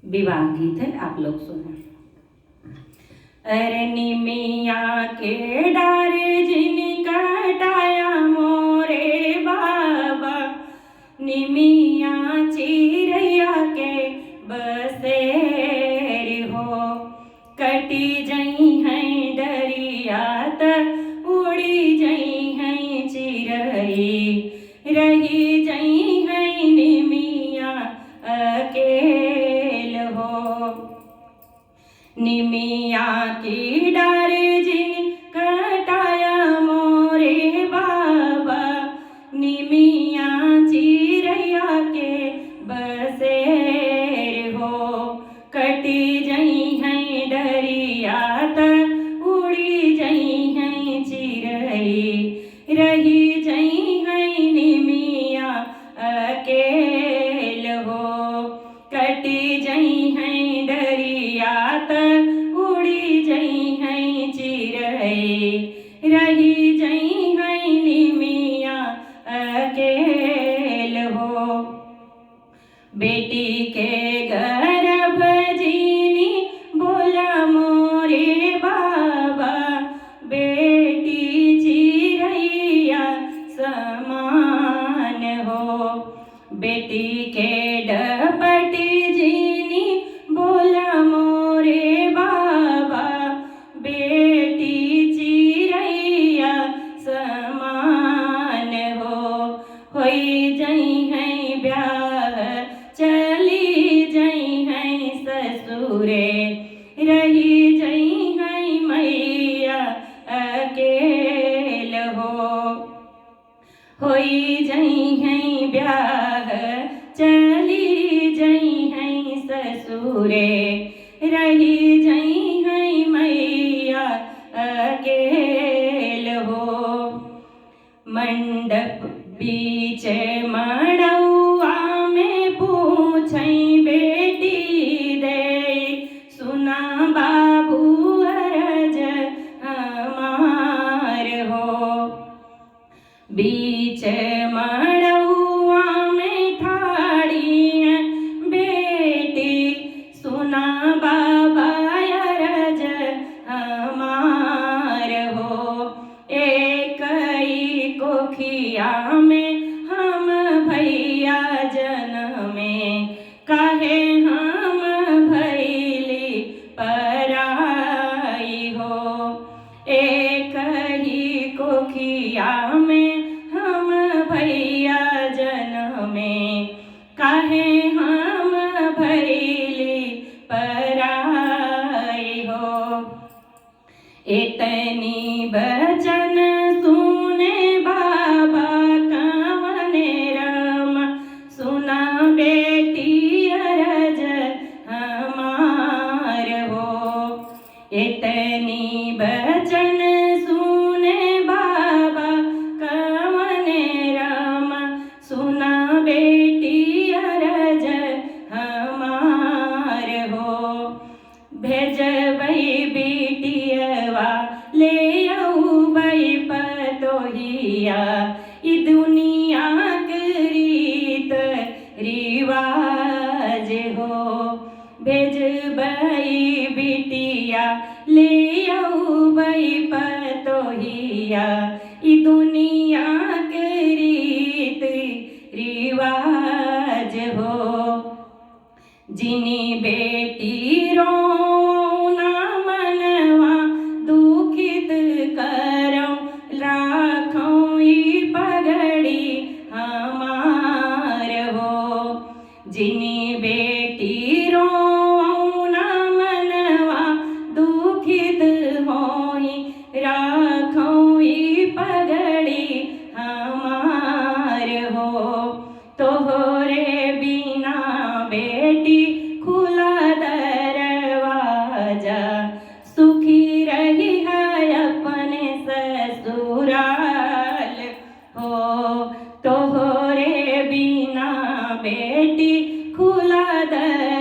विवाह गीत है, आप लोग सुने। अरे निमिया के डारे जिन कटाया मोरे बाबा, निमिया चिरैया के बसेर हो, कटी जई हैं डरिया त उड़ी जई हैं चिरई, रही जई हैं निमिया अकेल हो। निमिया की डारे जिन कटाया मोरे बाबा, निमिया चिरैया के बसेर हो, कटी जई हैं डरिया त उड़ी जई हैं चिरई, रही जई हैं निमिया अकेल हो, कटी जई हैं डरिया त उड़ी जई हैं चिरई, रही जई हैं निमिया अकेल हो। बेटी के गर्भ जीनी बोला मोरे बाबा, बेटी चिरैया समान हो, बेटी के डपटी जीनी बोला मोरे बाबा, बेटी चिरैया समान हो, होई जई हैं ब्याह चली जई हैं ससुरे, रही जई हैं मैया अकेल हो, होई जई हैं ब्याह चली जई हैं ससुरे, रही जई हैं मैया अकेल हो। मंडप बीच मड़ौआ में पूछई बेटी दे, सुना बाबू अरज हमार हो, बीच मड़ौआ में ठाड़ी बेटी, सुना बाबा अरज हमार हो, एक ही कोखिया में हम भैया जनमे, काहे हम भैली पराई हो, एक ही कोखिया में हम भैया जनमे, काहे हम भैली पराई हो। इतनी बचन सुने बाबा कवने राम, सुना बेटी अरज हमार हो, इतनी बचन सुने बाबा कवने राम, सुना बेटी अरज हमार हो, भेजबई बेटियवा ले अउबई पतोहिया, ई दुनिया के रीत रिवाज हो, भेजबई बिटिया ले अउबई पतोहिया, ई दुनिया के रीत रिवाज हो। जिनी बेटी रोना मनवा दुखित करऊं, राखऊं ई पगड़ी हमार हो, जिनी बेटी रोना मनवा दुखित होई, राखऊं ई पगड़ी हमार हो, तोहरे बिना बेटी खुला दरवाजा, सुखी रही है अपने ससुराल हो, तोहरे बिना बेटी खुला दरवाजा,